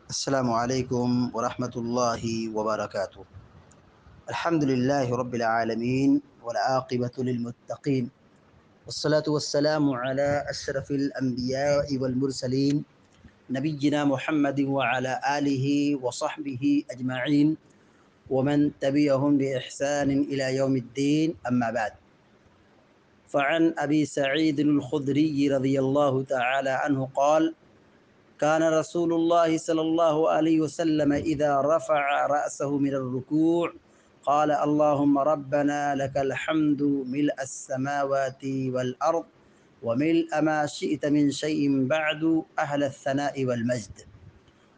السلام علیکم ورحمۃ اللہ وبرکاتہ۔ الحمد للہ رب العالمین والعاقبۃ للمتقین والصلاة والسلام علی اشرف الانبیاء والمرسلین نبینا محمد وعلی آلہ وصحبہ اجمعین ومن تبعهم بإحسان إلى يوم الدين أما بعد، فعن أبي سعيد الخدري رضي الله تعالى عنه قال: كان رسول الله صلى الله عليه وسلم إذا رفع رأسه من الركوع قال: اللهم ربنا لك الحمد ملء السماوات والأرض وملء ما شئت من شيء بعد أهل الثناء والمجد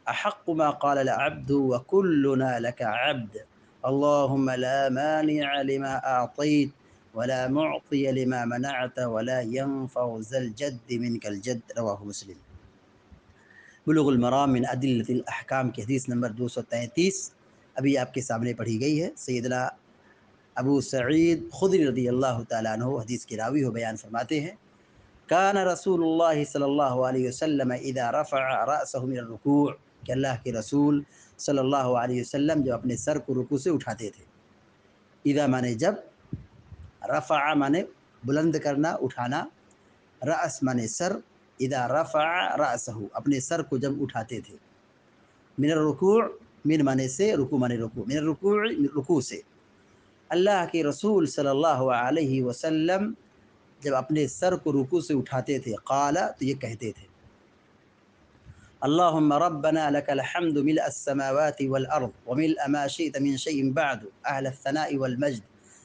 أحق ما قال العبد وكلنا لك عبد اللهم لا مانع لما أعطيت ولا معطي لما منعت ولا ينفع ذا الجد منك الجد۔ رواه مسلم۔ بلوغ المرام من ادلۃ الاحکام کی حدیث نمبر 233 ابھی آپ کے سامنے پڑھی گئی ہے۔ سیدنا ابو سعید خدری رضی اللہ تعالیٰ عنہ حدیث کے راوی ہو بیان فرماتے ہیں: کان رسول اللہ صلی اللہ علیہ وسلم اذا رفع رأسه من الرکوع، کہ اللہ کے رسول صلی اللہ علیہ وسلم جب اپنے سر کو رکوع سے اٹھاتے تھے۔ اذا مانے جب، رفع مانے بلند کرنا، اٹھانا، رأس مانے سر، اذا رفع رأسه اپنے سر کو جب اٹھاتے تھے، من الرکوع من مانے سے، رکوع مانے رکوع، من الرکوع رکوع سے، اللہ کے رسول صلی اللہ علیہ وسلم جب اپنے سر کو رکوع سے اٹھاتے تھے، قال تو یہ کہتے تھے: اللهم ربنا لك الحمد ملء السماوات والأرض وملء ما شئت من شيء بعد أهل الثناء والمجد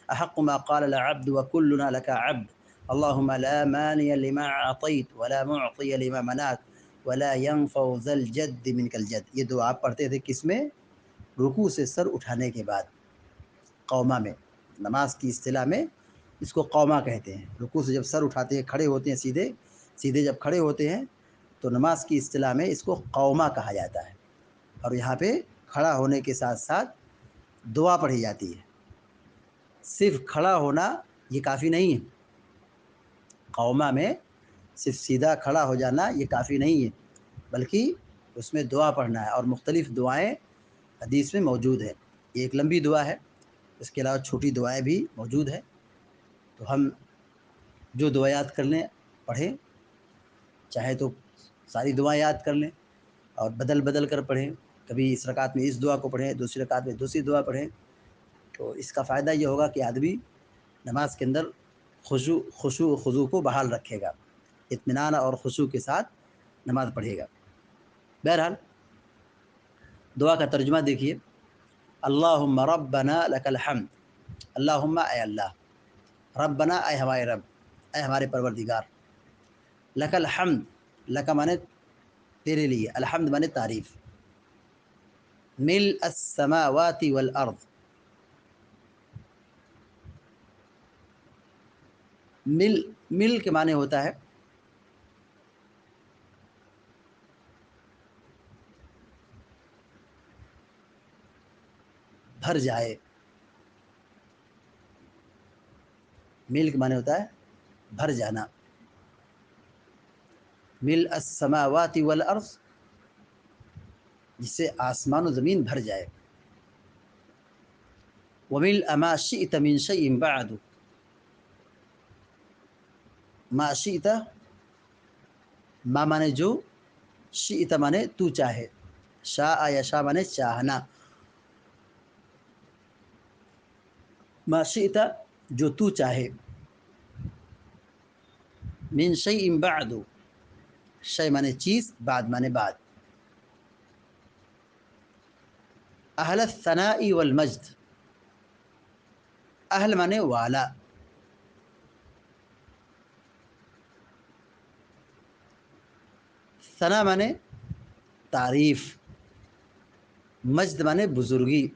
أحق ما قال العبد وكلنا لك عبد اللهم لا مانع لما أعطيت ولا معطي لما منعت ولا ينفع ذا الجد منك الجد۔ یہ دعا پڑھتے تھے کس میں؟ رکوع سے سر اٹھانے کے بعد، قوما میں۔ نماز کی اصطلاح میں اس کو قوما کہتے ہیں۔ رکوع سے جب سر اٹھاتے ہیں، کھڑے ہوتے ہیں، سیدھے جب کھڑے ہوتے ہیں تو نماز کی اصطلاح میں اس کو قوما کہا جاتا ہے۔ اور یہاں پہ کھڑا ہونے کے ساتھ ساتھ دعا پڑھی جاتی ہے۔ صرف کھڑا ہونا یہ کافی نہیں ہے، قوما میں صرف سیدھا کھڑا ہو جانا یہ کافی نہیں ہے، بلکہ اس میں دعا پڑھنا ہے، اور مختلف دعائیں حدیث میں موجود ہیں۔ یہ ایک لمبی دعا ہے، اس کے علاوہ چھوٹی دعائیں بھی موجود ہیں۔ تو ہم جو دعا یاد کر لیں پڑھیں، چاہے تو ساری دعائیں یاد کر لیں اور بدل بدل کر پڑھیں، کبھی اس رکعت میں اس دعا کو پڑھیں، دوسری رکعت میں دوسری دعا پڑھیں، تو اس کا فائدہ یہ ہوگا کہ آدمی نماز کے اندر خشوع و خضوع کو بحال رکھے گا، اطمینان اور خشوع کے ساتھ نماز پڑھے گا۔ بہرحال دعا کا ترجمہ دیکھیے: اللہم ربنا لک الحمد، اللہم اے اللہ، ربنا اے ہمارے رب، اے ہمارے پروردگار، لک الحمد، لک مانے تیرے لیے، الحمد مانے تعریف، ملء السماوات والارض، مل کے معنی ہوتا ہے بھر جائے، مل کے معنی ہوتا ہے بھر جانا، ملء السماوات والارض جس سے آسمان و زمین بھر جائے، وملء ما شئت من شيء بعد، ما شئت ما مانے جو، شئت مانے تو چاہے، شاء یشاء مانے چاہنا، ما شئت جو تو چاہے، من شیء بعد، شیء مانے چیز، بعد مانے بعد، اہل الثناء والمجد، اہل مانے والا، ثنا مانے تعریف، مجد مانے بزرگی،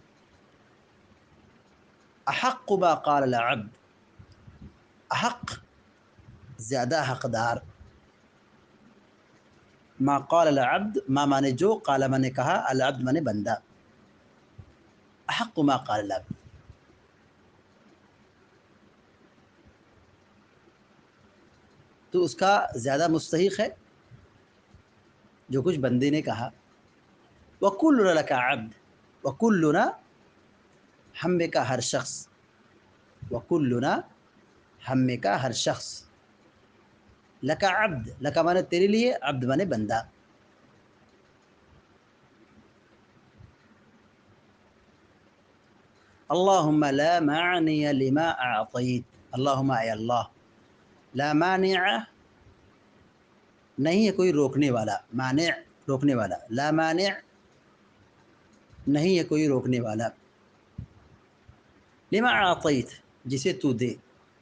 احق ما قال العبد، احق زیادہ حقدار، ما قال العبد ما مانے جو، قال مانے کہا، العبد مانے بندہ، احق ما قال العبد، تو اس کا زیادہ مستحق ہے جو کچھ بندے نے کہا، وَكُلُّنَا لَكَ عَبْد، وَكُلُّنَا ہم میں کا ہر شخص، وَكُلُّنَا ہم میں کا ہر شخص، لَكَ عَبْد، لَكَ مانے تیرے لیے، عبد مانے بندہ. اللہم لا معنی لما اعطیت، اللہم اے اللہ، لا مانع نہیں ہے کوئی روکنے والا، مانع روکنے والا، لا مانع نہیں ہے کوئی روکنے والا، لما اعطیت جسے تو دے،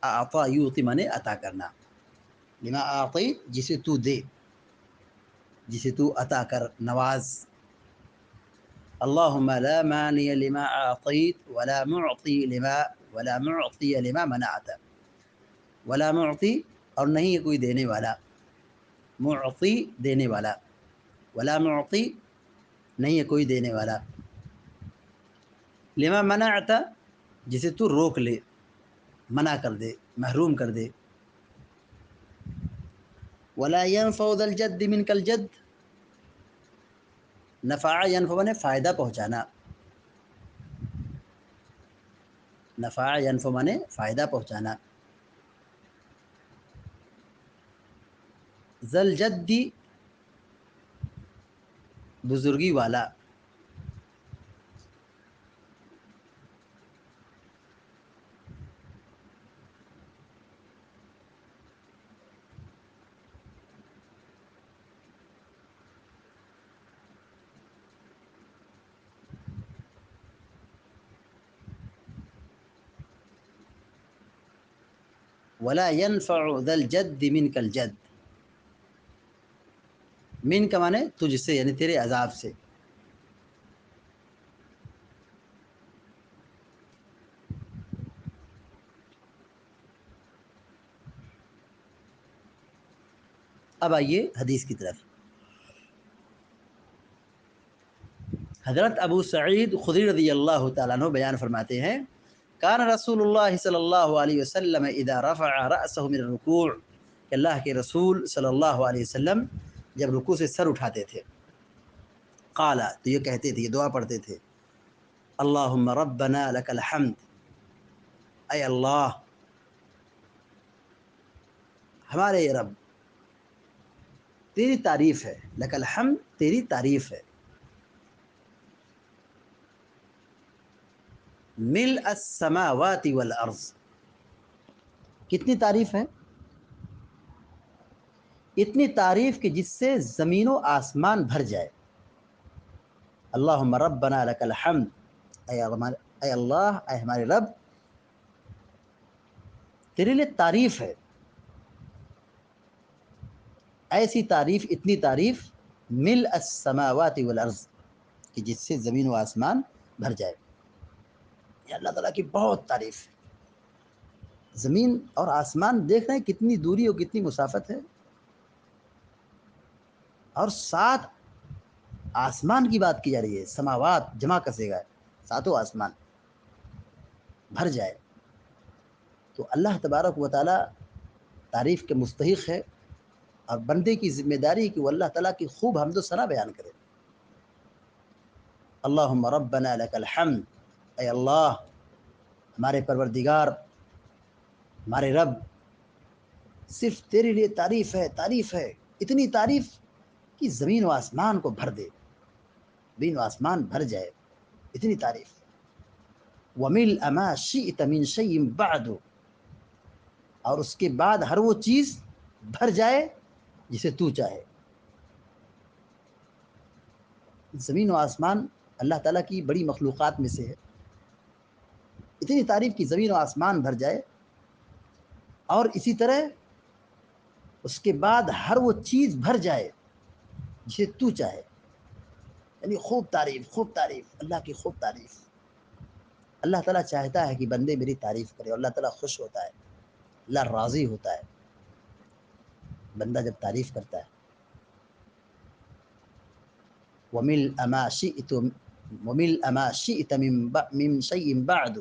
اعطا یعطی مانے عطا کرنا، لما اعطیت جسے تو دے، جسے تو عطا کر نواز. اللہم لا مانع لما اعطیت ولا معطی لما منعت، ولا معطی اور نہیں ہے کوئی دینے والا، معطی دینے والا، ولا معطی نہیں ہے کوئی دینے والا، لما منعت جسے تو روک لے، منع کر دے، محروم کر دے. ولا ينفع ذا الجد منك الجد، نفع ينفع نے فائدہ پہنچانا، نفع ينفع نے فائدہ پہنچانا. ذا الجد بزرگی والا، ولا ينفع ذا الجد منك الجد، من کا مانے تجھ سے یعنی تیرے عذاب سے. اب آئیے حدیث کی طرف. حضرت ابو سعید خدری رضی اللہ تعالیٰ عنہ بیان فرماتے ہیں، کان رسول اللہ صلی اللہ علیہ وسلم اذا رفع رأسه من الرکوع، کہ اللہ کے رسول صلی اللہ علیہ وسلم جب رکوع سے سر اٹھاتے تھے، قال تو یہ کہتے تھے، یہ دعا پڑھتے تھے، اللہم ربنا لک الحمد، اے اللہ ہمارے رب تیری تعریف ہے، لک الحمد تیری تعریف ہے، ملء السماوات والارض، کتنی تعریف ہے؟ اتنی تعریف کہ جس سے زمین و آسمان بھر جائے. اللہم ربنا لک الحمد، اے اللہ اے ہمارے رب تیرے لیے تعریف ہے، ایسی تعریف، اتنی تعریف، ملء السماوات والارض کہ جس سے زمین و آسمان بھر جائے. یہ اللہ تعالیٰ کی بہت تعریف ہے. زمین اور آسمان دیکھ رہے ہیں کتنی دوری اور کتنی مسافت ہے، اور ساتھ آسمان کی بات کی جا رہی ہے، سماوات جمع کسے گا، ساتوں آسمان بھر جائے. تو اللہ تبارک و تعالیٰ تعریف کے مستحق ہے، اور بندے کی ذمہ داری کہ وہ اللہ تعالیٰ کی خوب حمد و ثنا بیان کرے. اللہم ربنا لک الحمد، اے اللہ ہمارے پروردگار، ہمارے رب صرف تیرے لیے تعریف ہے، تعریف ہے، اتنی تعریف کہ زمین و آسمان کو بھر دے، زمین و آسمان بھر جائے، اتنی تعریف. وَمِلْءَ مَا شِئْتَ مِنْ شَيْءٍ بَعْدُ، اور اس کے بعد ہر وہ چیز بھر جائے جسے تو چاہے. زمین و آسمان اللہ تعالیٰ کی بڑی مخلوقات میں سے ہے، اتنی تعریف کی زمین و آسمان بھر جائے، اور اسی طرح اس کے بعد ہر وہ چیز بھر جائے جسے تو چاہے. یعنی خوب تعریف، خوب تعریف، اللہ کی خوب تعریف. اللہ تعالیٰ چاہتا ہے کہ بندے میری تعریف کرے، اور اللہ تعالیٰ خوش ہوتا ہے، اللہ راضی ہوتا ہے بندہ جب تعریف کرتا ہے. وَمِلْءَ مَا شِئْتَ مِنْ شَيْءٍ بَعْدُ،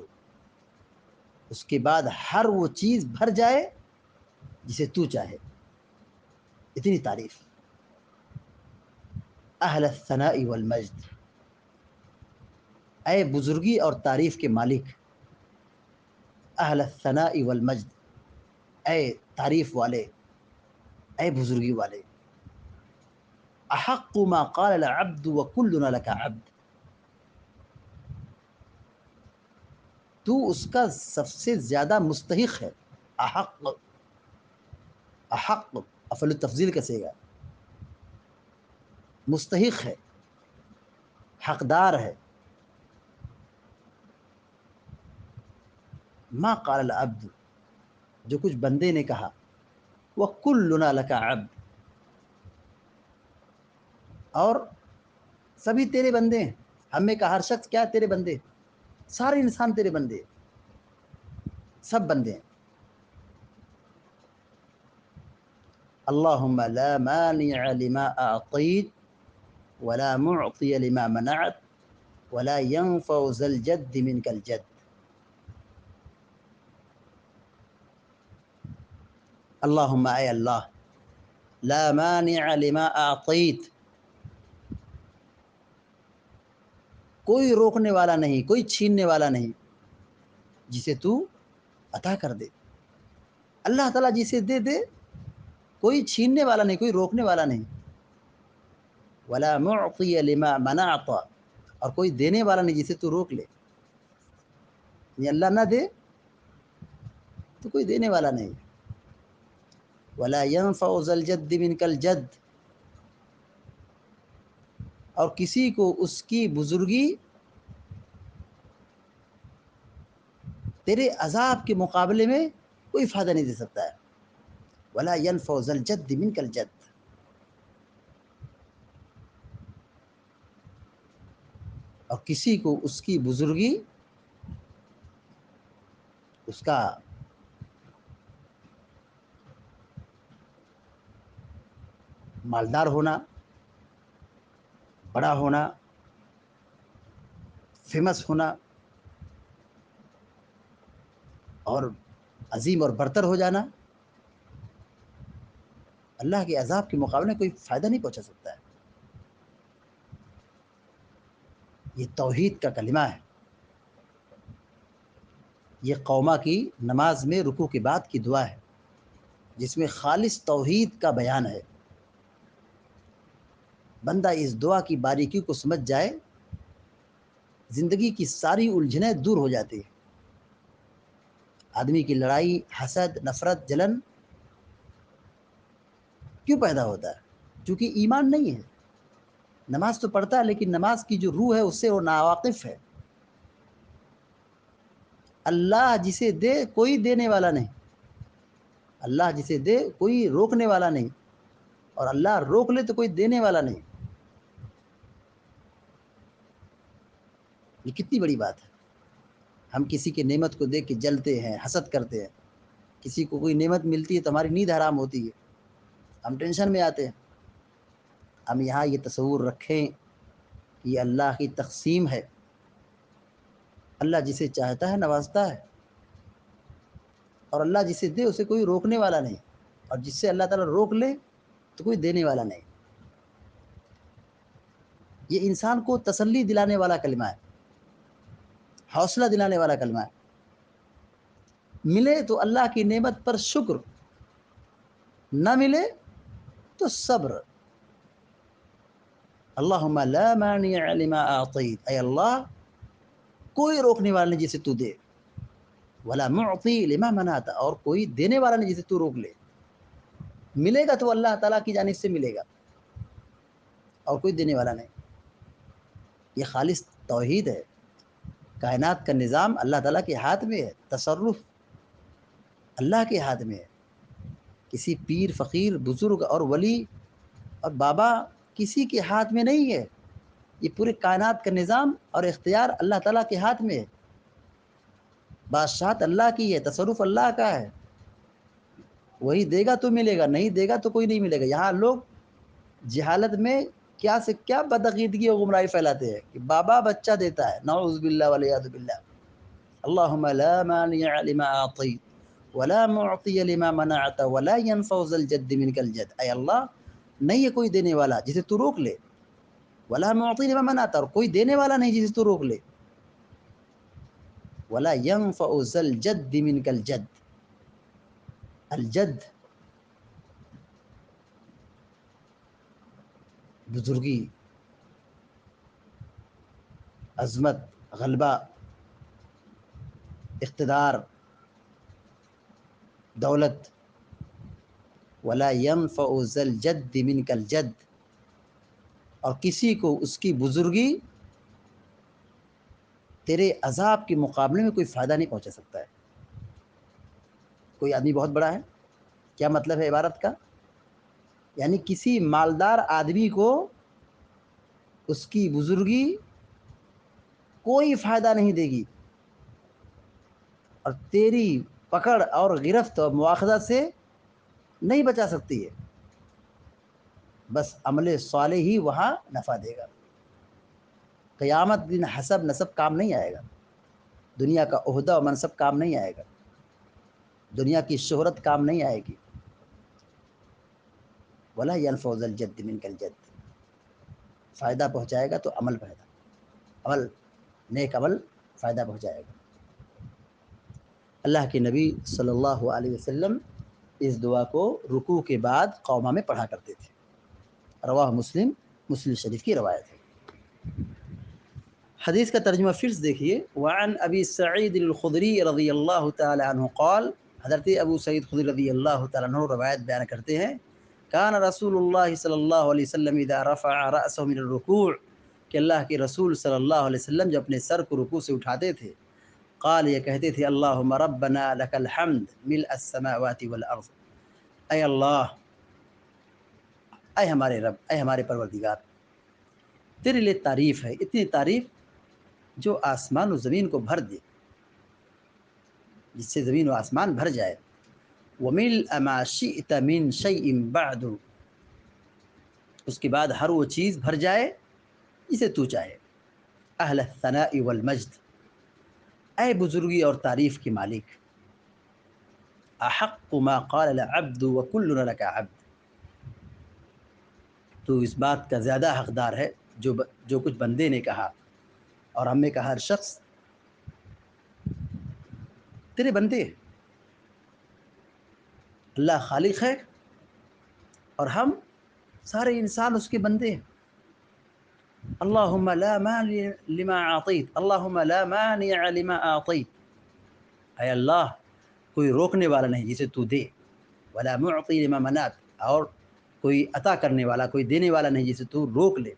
اس کے بعد ہر وہ چیز بھر جائے جسے تو چاہے، اتنی تعریف. اہل الثناء والمجد، اے بزرگی اور تعریف کے مالک، اہل الثناء والمجد، اے تعریف والے، اے بزرگی والے، احق ما قال العبد وكلنا لك عبد، تو اس کا سب سے زیادہ مستحق ہے. احق، احق افل التفضیل کا صیغہ، مستحق ہے، حقدار ہے. ما قال العبد، جو کچھ بندے نے کہا، وَكُلُّنَا لَكَ عَبْدٌ، اور سبھی تیرے بندے ہیں. ہم میں کا ہر شخص کیا تیرے بندے، سارے انسان تیرے بندے، سب بندے ہیں. اللہم لا مانع لما اعطیت ولا معطی لما منعت ولا ينفع ذا الجد منك الجد. اللہم اے اللہ، لا مانع لما اعطیت، کوئی روکنے والا نہیں، کوئی چھیننے والا نہیں جسے تو عطا کر دے. اللہ تعالیٰ جسے دے دے، کوئی چھیننے والا نہیں، کوئی روکنے والا نہیں. ولا معطی لما منعت، اور کوئی دینے والا نہیں جسے تو روک لے. یہ اللہ نہ دے تو کوئی دینے والا نہیں. ولا ينفع ذا الجد منك الجد، اور کسی کو اس کی بزرگی تیرے عذاب کے مقابلے میں کوئی فائدہ نہیں دے سکتا ہے. ولا ينفع ذا الجد منك الجد، اور کسی کو اس کی بزرگی، اس کا مالدار ہونا، بڑا ہونا، فیمس ہونا اور عظیم اور برتر ہو جانا، اللہ کے عذاب کے مقابلے میں کوئی فائدہ نہیں پہنچا سکتا ہے. یہ توحید کا کلمہ ہے. یہ قوما کی نماز میں رکوع کے بعد کی دعا ہے، جس میں خالص توحید کا بیان ہے. بندہ اس دعا کی باریکی کو سمجھ جائے، زندگی کی ساری الجھنیں دور ہو جاتی ہیں. آدمی کی لڑائی، حسد، نفرت، جلن کیوں پیدا ہوتا ہے؟ چونکہ ایمان نہیں ہے. نماز تو پڑھتا ہے لیکن نماز کی جو روح ہے اس سے وہ ناواقف ہے. اللہ جسے دے کوئی دینے والا نہیں، اللہ جسے دے کوئی روکنے والا نہیں، اور اللہ روک لے تو کوئی دینے والا نہیں. یہ کتنی بڑی بات ہے. ہم کسی کی نعمت کو دیکھ کے جلتے ہیں، حسد کرتے ہیں. کسی کو کوئی نعمت ملتی ہے تو ہماری نیند حرام ہوتی ہے، ہم ٹینشن میں آتے ہیں. ہم یہاں یہ تصور رکھیں کہ یہ اللہ کی تقسیم ہے. اللہ جسے چاہتا ہے نوازتا ہے، اور اللہ جسے دے اسے کوئی روکنے والا نہیں، اور جس سے اللہ تعالیٰ روک لے تو کوئی دینے والا نہیں. یہ انسان کو تسلی دلانے والا کلمہ ہے، حوصلہ دلانے والا کلمہ ہے. ملے تو اللہ کی نعمت پر شکر، نہ ملے تو صبر. اللہم لا مانع لما اعطیت، اے اللہ کوئی روکنے والا نہیں جسے تو دے. ولا معطی لما منعت، اور کوئی دینے والا نہیں جسے تو روک لے. ملے گا تو اللہ تعالیٰ کی جانب سے ملے گا، اور کوئی دینے والا نہیں. یہ خالص توحید ہے. کائنات کا نظام اللہ تعالیٰ کے ہاتھ میں ہے، تصرف اللہ کے ہاتھ میں ہے. کسی پیر، فقیر، بزرگ اور ولی اور بابا کسی کے ہاتھ میں نہیں ہے. یہ پورے کائنات کا نظام اور اختیار اللہ تعالیٰ کے ہاتھ میں ہے. بادشاہت اللہ کی ہے، تصرف اللہ کا ہے. وہی دے گا تو ملے گا، نہیں دے گا تو کوئی نہیں ملے گا. یہاں لوگ جہالت میں کیا سے کیا بدعقیدگی اور گمراہی پھیلاتے ہیں کہ بابا بچہ دیتا ہے، نعوذ باللہ والعیاذ باللہ. اللہم لا مانع لما اعطیت ولا معطی لما منعت ولا ينفع ذا الجد منک الجد. اے اللہ نہیں ہے کوئی دینے والا جسے تو روک لے، ولا معطی لما منعت، اور کوئی دینے والا نہیں جسے تو روک لے. ولا ينفع ذا الجد منك الجد. الجد بزرگی، عظمت، غلبہ، اقتدار، دولت. ولا ينفع ذا الجد منك الجد، اور کسی کو اس کی بزرگی تیرے عذاب کے مقابلے میں کوئی فائدہ نہیں پہنچا سکتا ہے. کوئی آدمی بہت بڑا ہے، کیا مطلب ہے عبارت کا؟ یعنی کسی مالدار آدمی کو اس کی بزرگی کوئی فائدہ نہیں دے گی، اور تیری پکڑ اور گرفت اور مواخذہ سے نہیں بچا سکتی ہے. بس عمل صالح ہی وہاں نفع دے گا. قیامت دن حسب نسب کام نہیں آئے گا، دنیا کا عہدہ و منصب کام نہیں آئے گا، دنیا کی شہرت کام نہیں آئے گی. ولا ينفع ذا الجد منك الجد، فائدہ پہنچائے گا تو عمل عمل، نیک عمل فائدہ پہنچائے گا. اللہ کے نبی صلی اللہ علیہ وسلم اس دعا کو رکوع کے بعد قومہ میں پڑھا کرتے تھے. رواہ مسلم، مسلم شریف کی روایت ہے. حدیث کا ترجمہ پھر سے دیکھیے. وعن ابی سعید الخدری رضی اللہ تعالی عنہ قال، حضرت ابو سعید خدری رضی اللہ تعالی عنہ روایت بیان کرتے ہیں، کان رسول اللہ صلی اللہ علیہ وسلم اذا رفع رأسه من الرکوع، کہ اللہ کے رسول صلی اللہ علیہ وسلم جب اپنے سر کو رکوع سے اٹھاتے تھے، قال، یہ کہتے تھے، اللہم ربنا لک الحمد ملء السماوات والارض، اے اللہ، اے ہمارے رب، اے ہمارے پروردگار، تیرے لیے تعریف ہے، اتنی تعریف جو آسمان و زمین کو بھر دے، جس سے زمین و آسمان بھر جائے. وَمِلْءَ مَا شِئْتَ مِنْ شَيْءٍ بَعْدُ، اس کے بعد ہر وہ چیز بھر جائے جسے تو چاہے. اہل الثناء والمجد، اے بزرگی اور تعریف کے مالک. احق ما قال العبد وكلنا لك عبد، تو اس بات کا زیادہ حقدار ہے جو کچھ بندے نے کہا، اور ہم نے کہا ہر شخص تیرے بندے. اللہ خالق ہے اور ہم سارے انسان اس کے بندے ہیں. اللہم لا مانع لما اعطیت، اللہم لا مانع لما اعطیت، اے اللہ کوئی روکنے والا نہیں جسے تو دے. ولا معطی لما منعت، اور کوئی عطا کرنے والا، کوئی دینے والا نہیں جسے تو روک لے.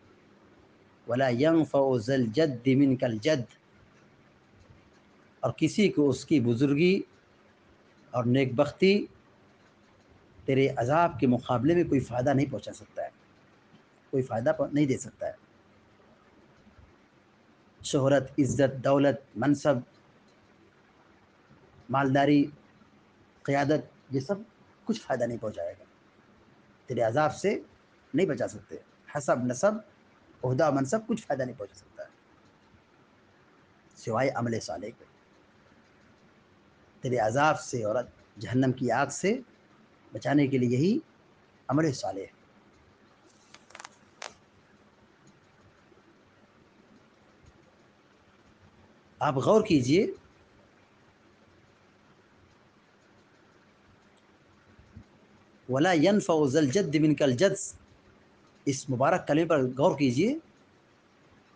ولا ينفع ذا الجد منك الجد، اور کسی کو اس کی بزرگی اور نیک بختی تیرے عذاب کے مقابلے میں کوئی فائدہ نہیں پہنچا سکتا ہے، کوئی فائدہ نہیں دے سکتا ہے. شہرت، عزت، دولت، منصب، مالداری، قیادت، یہ سب کچھ فائدہ نہیں پہنچائے گا، تیرے عذاب سے نہیں بچا سکتے. حسب، نسب، عہدہ، منصب کچھ فائدہ نہیں پہنچا سکتا ہے سوائے عمل صالح کے. تیرے عذاب سے اور جہنم کی آگ سے بچانے کے لیے یہی عمل صالح ہے. آپ غور کیجئے، ولا ينفع ذا الجد منك الجد، اس مبارک کلمے پر غور کیجئے.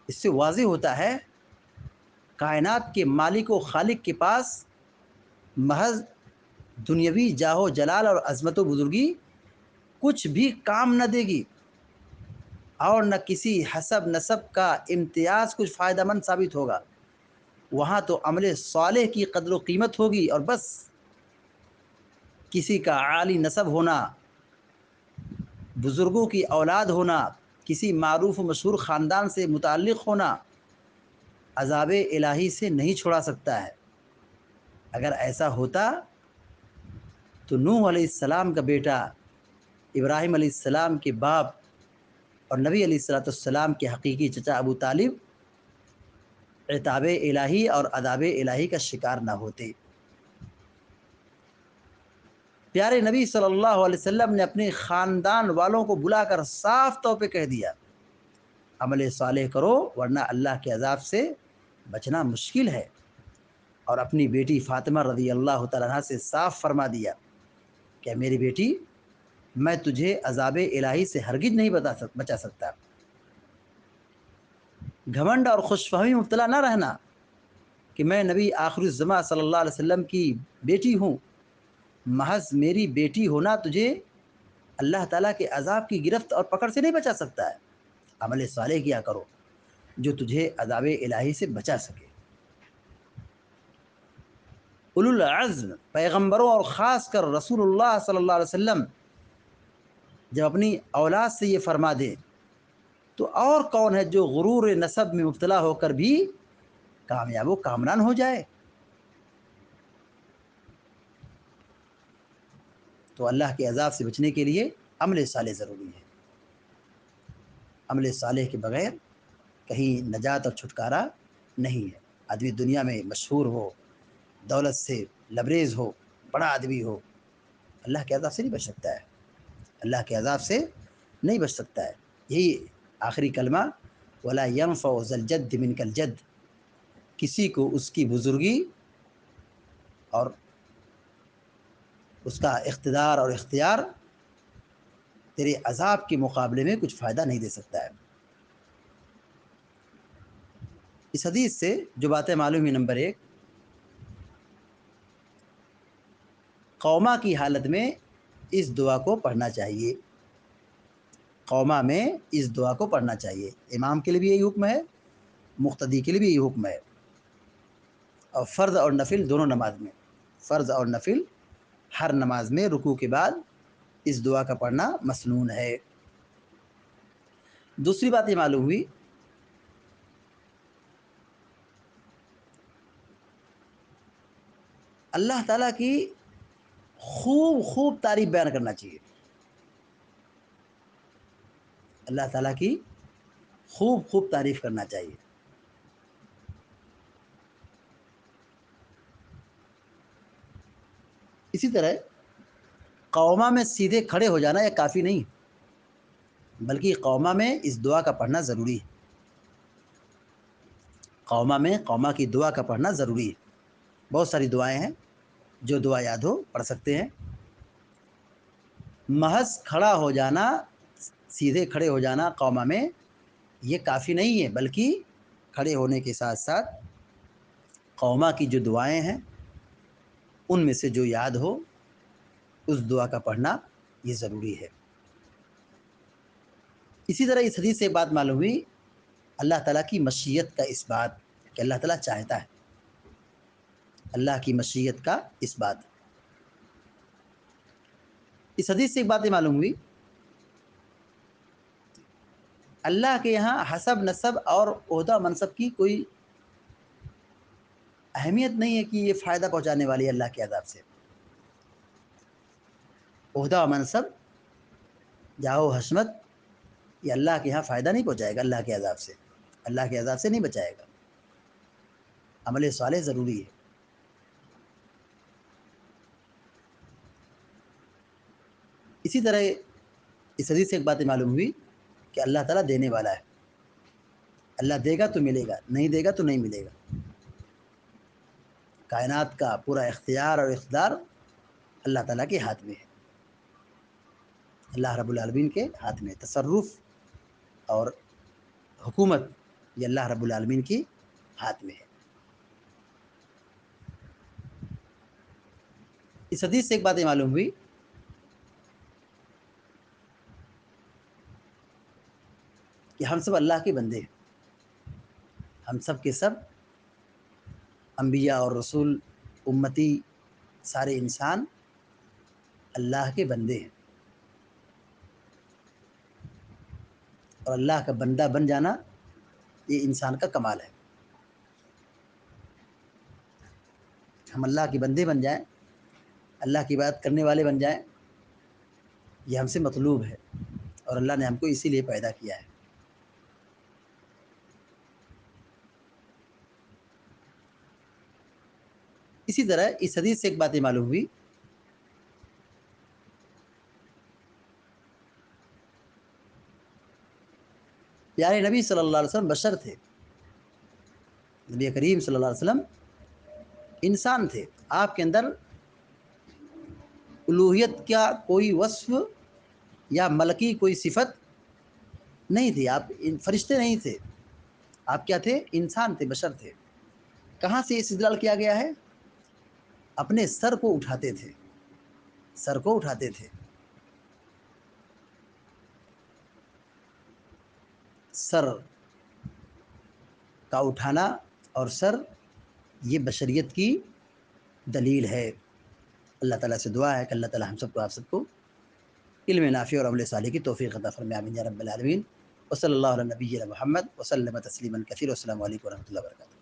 اس سے واضح ہوتا ہے کائنات کے مالک و خالق کے پاس محض دنیاوی جاہ و جلال اور عظمت و بزرگی کچھ بھی کام نہ دے گی، اور نہ کسی حسب نسب کا امتیاز کچھ فائدہ مند ثابت ہوگا. وہاں تو عمل صالح کی قدر و قیمت ہوگی، اور بس کسی کا عالی نسب ہونا، بزرگوں کی اولاد ہونا، کسی معروف و مشہور خاندان سے متعلق ہونا عذاب الہی سے نہیں چھڑا سکتا ہے. اگر ایسا ہوتا تو نوح علیہ السلام کا بیٹا، ابراہیم علیہ السلام کے باپ اور نبی علیہ السلام کے حقیقی چچا ابو طالب عتاب الہی اور عذاب الہی کا شکار نہ ہوتے. پیارے نبی صلی اللہ علیہ وسلم نے اپنے خاندان والوں کو بلا کر صاف طور پہ کہہ دیا، عمل صالح کرو ورنہ اللہ کے عذاب سے بچنا مشکل ہے. اور اپنی بیٹی فاطمہ رضی اللہ تعالیٰ عنہ سے صاف فرما دیا کہ میری بیٹی، میں تجھے عذاب الہی سے ہرگز نہیں بچا سکتا۔ گھمنڈ اور خوش فہمی مبتلا نہ رہنا کہ میں نبی آخر الزماں صلی اللہ علیہ وسلم کی بیٹی ہوں۔ محض میری بیٹی ہونا تجھے اللہ تعالیٰ کے عذاب کی گرفت اور پکڑ سے نہیں بچا سکتا ہے۔ عمل صالح کیا کرو جو تجھے عذاب الہی سے بچا سکے۔ اولو العزم پیغمبروں اور خاص کر رسول اللہ صلی اللہ علیہ وسلم جب اپنی اولاد سے یہ فرما دے تو اور کون ہے جو غرور نسب میں مبتلا ہو کر بھی کامیاب و کامران ہو جائے؟ تو اللہ کے عذاب سے بچنے کے لیے عمل صالح ضروری ہے۔ عمل صالح کے بغیر کہیں نجات اور چھٹکارا نہیں ہے۔ آدمی دنیا میں مشہور ہو، دولت سے لبریز ہو، بڑا آدمی ہو، اللہ کے عذاب سے نہیں بچ سکتا ہے۔ اللہ کے عذاب سے نہیں بچ سکتا ہے۔ یہی آخری کلمہ وَلَا يَنْفَعُ ذَا الْجَدِّ مِنْكَ الْجَدِّ، کسی کو اس کی بزرگی اور اس کا اقتدار اور اختیار تیرے عذاب کے مقابلے میں کچھ فائدہ نہیں دے سکتا ہے۔ اس حدیث سے جو باتیں معلوم ہوئی، نمبر 1، قوما کی حالت میں اس دعا کو پڑھنا چاہیے۔ قوما میں اس دعا کو پڑھنا چاہیے۔ امام کے لیے بھی یہی حکم ہے، مقتدی کے لیے بھی یہی حکم ہے، اور فرض اور نفل دونوں نماز میں، فرض اور نفل ہر نماز میں رکوع کے بعد اس دعا کا پڑھنا مسنون ہے۔ دوسری بات یہ معلوم ہوئی اللہ تعالیٰ کی خوب خوب تعریف بیان کرنا چاہیے۔ اللہ تعالیٰ کی خوب خوب تعریف کرنا چاہیے۔ اسی طرح قوما میں سیدھے کھڑے ہو جانا یہ کافی نہیں، بلکہ قوما میں اس دعا کا پڑھنا ضروری ہے۔ قوما میں قوما کی دعا کا پڑھنا ضروری ہے۔ بہت ساری دعائیں ہیں، جو دعا یاد ہو پڑھ سکتے ہیں۔ محض کھڑا ہو جانا، سیدھے کھڑے ہو جانا قوما میں یہ کافی نہیں ہے، بلکہ کھڑے ہونے کے ساتھ ساتھ قوما کی جو دعائیں ہیں ان میں سے جو یاد ہو اس دعا کا پڑھنا یہ ضروری ہے۔ اسی طرح اس حدیث سے ایک بات معلوم ہوئی، اللہ تعالیٰ کی مشیت کا اس بات کہ اللہ تعالیٰ چاہتا ہے، اللہ کی مشیت کا اس بات۔ اس حدیث سے ایک بات یہ معلوم ہوئی، اللہ کے یہاں حسب نسب اور عہدہ منصب کی کوئی اہمیت نہیں ہے کہ یہ فائدہ پہنچانے والی ہے اللہ کے عذاب سے۔ عہدہ و منصب، جاہ و حشمت، یہ اللہ کے یہاں فائدہ نہیں پہنچائے گا، اللہ کے عذاب سے، اللہ کے عذاب سے نہیں بچائے گا۔ عمل صالح ضروری ہے۔ اسی طرح اس حدیث سے ایک بات معلوم ہوئی کہ اللہ تعالیٰ دینے والا ہے، اللہ دے گا تو ملے گا، نہیں دے گا تو نہیں ملے گا۔ کائنات کا پورا اختیار اور اقتدار اللہ تعالیٰ کے ہاتھ میں ہے، اللہ رب العالمین کے ہاتھ میں۔ تصرف اور حکومت یہ اللہ رب العالمین کی ہاتھ میں ہے۔ اس حدیث سے ایک بات یہ معلوم ہوئی کہ ہم سب اللہ کے بندے ہیں، ہم سب کے سب انبیاء اور رسول، امتی، سارے انسان اللہ کے بندے ہیں، اور اللہ کا بندہ بن جانا یہ انسان کا کمال ہے۔ ہم اللہ کے بندے بن جائیں، اللہ کی عبادت کرنے والے بن جائیں، یہ ہم سے مطلوب ہے، اور اللہ نے ہم کو اسی لیے پیدا کیا ہے۔ اسی طرح اس حدیث سے ایک بات یہ معلوم ہوئی پیارے نبی صلی اللہ علیہ وسلم بشر تھے، نبی کریم صلی اللہ علیہ وسلم انسان تھے، آپ کے اندر الوہیت کا کوئی وصف یا ملکی کوئی صفت نہیں تھی، آپ فرشتے نہیں تھے، آپ کیا تھے؟ انسان تھے، بشر تھے۔ کہاں سے استدلال کیا گیا ہے؟ اپنے سر کو اٹھاتے تھے، سر کو اٹھاتے تھے۔ سر کا اٹھانا اور سر، یہ بشریت کی دلیل ہے۔ اللہ تعالیٰ سے دعا ہے کہ اللہ تعالیٰ ہم سب کو، آپ سب کو علم نافع اور عمل صالح کی توفیق عطا فرمائے، آمین یا رب العالمین۔ وصلی اللہ علی نبینا محمد وسلم تسلیما کثیرا۔ والسلام علیکم ورحمۃ اللہ وبرکاتہ۔